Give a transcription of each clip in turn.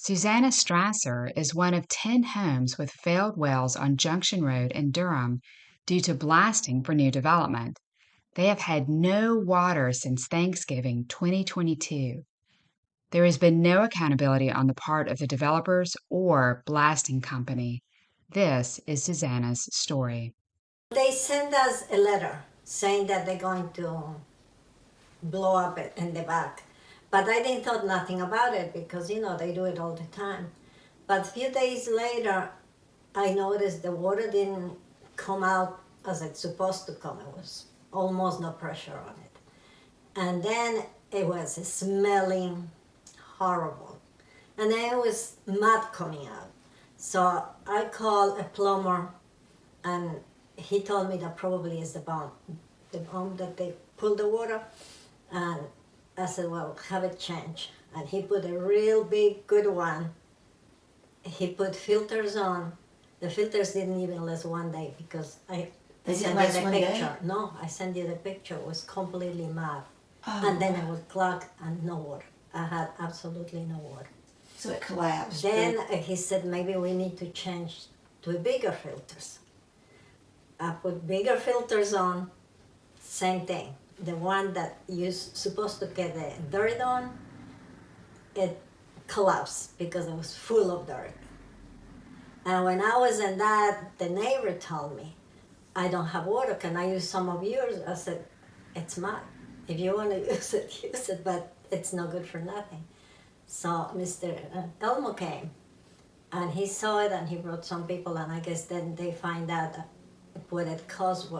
Susanna Strasser is one of 10 homes with failed wells on Junction Road in Durham due to blasting for new development. They have had no water since Thanksgiving 2022. There has been no accountability on the part of the developers or blasting company. This is Susanna's story. They send us a letter saying that they're going to blow up it in the back. But I didn't thought nothing about it because, they do it all the time. But a few days later, I noticed the water didn't come out as it's supposed to come. It was almost no pressure on it. And then it was smelling horrible. And then it was mud coming out. So I called a plumber, and he told me that probably is the pump that they pull the water. And I said, well, have it changed. And he put a real big, good one. He put filters on. The filters didn't even last one day because I sent you the picture. No, I sent you the picture. It was completely mud. Oh. And then it was clogged and no water. I had absolutely no water. So it collapsed. Then he said, maybe we need to change to bigger filters. I put bigger filters on, same thing. The one that you're supposed to get the dirt on, it collapsed because it was full of dirt. And when I was in that, the neighbor told me, I don't have water, can I use some of yours? I said, it's mud. If you want to use it, but it's no good for nothing. So Mr. Elmo came, and he saw it, and he brought some people, and I guess then they find out what it caused,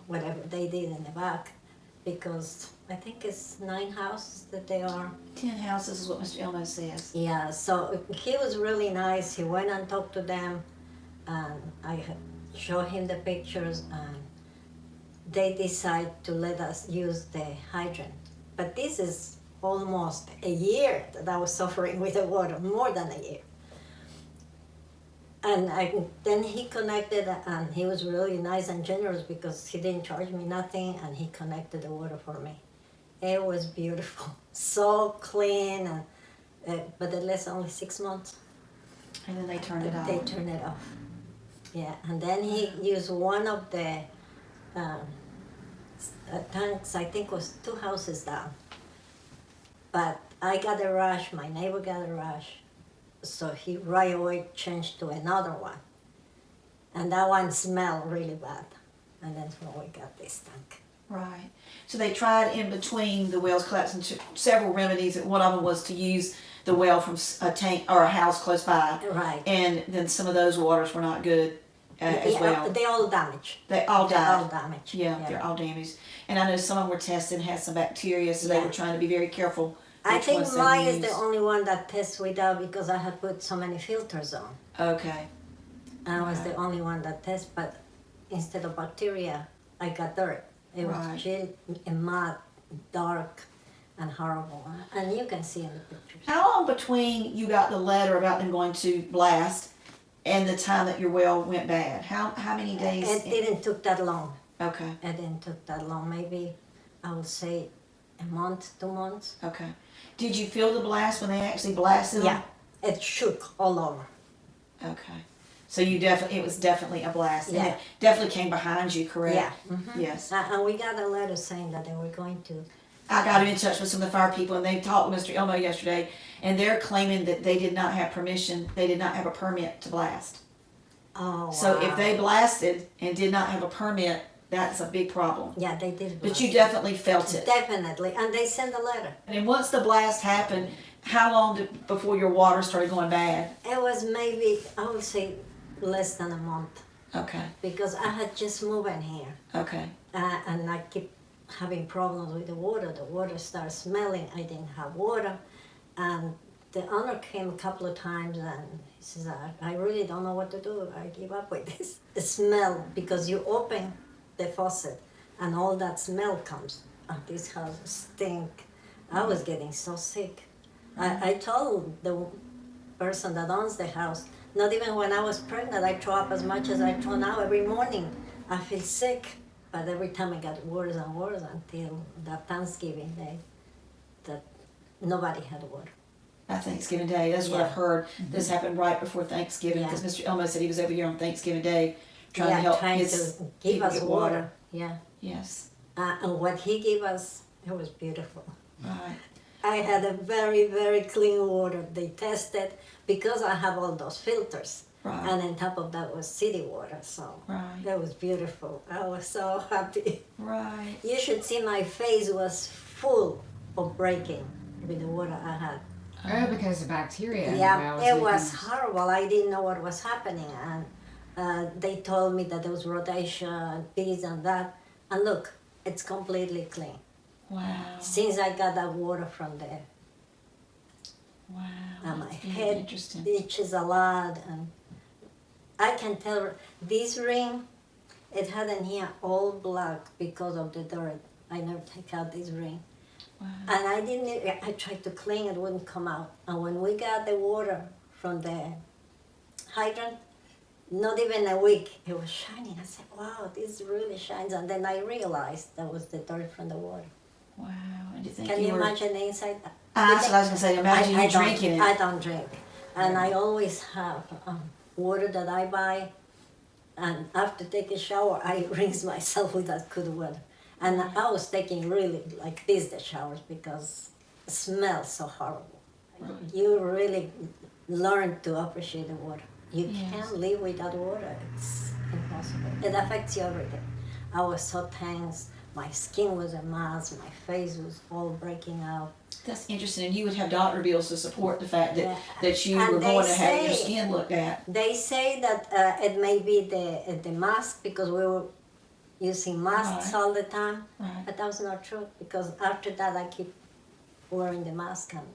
whatever they did in the back. Because I think it's 9 houses that they are. 10 houses is what Mr. Elmo says. Yeah, so he was really nice. He went and talked to them, and I showed him the pictures, and they decided to let us use the hydrant. But this is almost a year that I was suffering with the water, more than a year. And then he connected, and he was really nice and generous because he didn't charge me nothing, and he connected the water for me. It was beautiful, so clean, and but it lasted only 6 months. And then they turned it off. They turned it off. Yeah, and then he used one of the tanks, I think was 2 houses down. But I got a rush, my neighbor got a rush. So he right away changed to another one. And that one smelled really bad. And that's when we got this tank. Right. So they tried in between the wells collapsing several remedies. One of them was to use the well from a tank or a house close by. Right. And then some of those waters were not good as well. They all damaged. They all died. They're all damaged. Yeah, they're all damaged. And I know some of them were tested and had some bacteria, so they were trying to be very careful. I think mine is the only one that tests without because I had put so many filters on. Okay. And I was the only one that tests, but instead of bacteria, I got dirt. It was chill and mud, dark and horrible. And you can see in the pictures. How long between you got the letter about them going to blast and the time that your well went bad? How many days? It didn't took that long. Okay. It didn't took that long. Maybe I would say a month, 2 months. Okay. Did you feel the blast when they actually blasted them? Yeah, it shook all over. Okay. So it was definitely a blast. Yeah. And it definitely came behind you, correct? Yeah. Mm-hmm. Yes. And we got a letter saying that they were going to. I got in touch with some of the fire people, and they talked with Mr. Elmo yesterday, and they're claiming that they did not have permission, they did not have a permit to blast. Oh, wow. So if they blasted and did not have a permit, that's a big problem. Yeah, they did. But you definitely felt it. Definitely, and they sent a letter. And once the blast happened, how long before your water started going bad? It was maybe, I would say, less than a month. Okay. Because I had just moved in here. Okay. And I keep having problems with the water. The water started smelling. I didn't have water. And the owner came a couple of times and he says, I really don't know what to do. I give up with this. The smell, because you open the faucet and all that smell comes. And this house stink. I was getting so sick. I told the person that owns the house, not even when I was pregnant, I throw up as much as I throw now every morning. I feel sick, but every time it got worse and worse until that Thanksgiving day that nobody had water. by Thanksgiving Day. That's what I've heard. This happened right before Thanksgiving because Mr. Elmo said he was over here on Thanksgiving Day trying to help trying his to give people us get water. Yeah. Yes. And what he gave us, it was beautiful. Right. I had a very, very clean water. They tested because I have all those filters. Right. And on top of that was city water, so Right. that was beautiful. I was so happy. Right. You should see my face was full of breaking with the water I had. Oh, because of bacteria. Yeah, Well, it was making- horrible. I didn't know what was happening, and they told me that there was rhodiosia, this and that. And look, it's completely clean. Wow. Since I got that water from there, Wow. and my That's very head interesting. itches a lot, and I can tell this ring, it had in here all black because of the dirt. I never take out this ring. Wow. And I tried to clean it, wouldn't come out. And when we got the water from the hydrant, not even a week, it was shining. I said, wow, this really shines. And then I realized that was the dirt from the water. Wow. And do you think Can you were... imagine the inside? That's what I was going to say. Imagine you don't- drinking it. I don't drink. And I always have water that I buy. And after take a shower, I rinse myself with that good water. And I was taking really like this, the showers, because it smells so horrible. Right. You really learn to appreciate the water. You Yes. can't live without water. It's impossible. It affects you everything. I was so tense. My skin was a mess. My face was all breaking out. That's interesting. And you would have doctor bills to support the fact that, Yeah. that you And were they going to have your say- skin looked at. They say that it may be the mask because we were using masks Right. all the time. Right. But that was not true because after that I keep wearing the mask and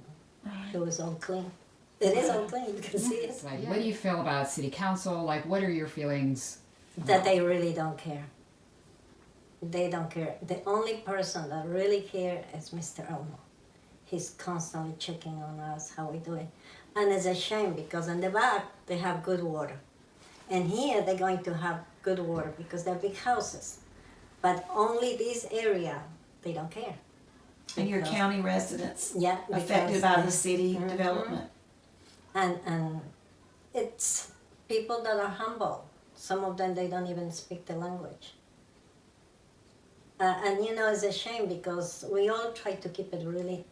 Right. it was all clean. It is all clean, you can see it. It's like, what do you feel about city council? Like, what are your feelings? That they really don't care. They don't care. The only person that really cares is Mr. Elmo. He's constantly checking on us, how we do it. And it's a shame because in the back they have good water. And here they're going to have good water because they're big houses. But only this area, they don't care. And your Because- county residents Yeah, affected because by the city Mhm. development. And it's people that are humble. Some of them, they don't even speak the language. And you know, it's a shame because we all try to keep it really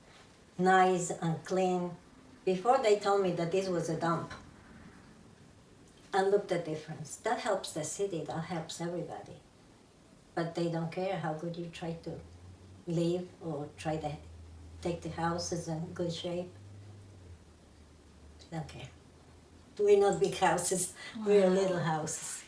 nice and clean. Before they told me that this was a dump. And look the difference. That helps the city, that helps everybody. But they don't care how good you try to live or try to take the houses in good shape. They don't care. We're not big houses, we're Wow. little houses.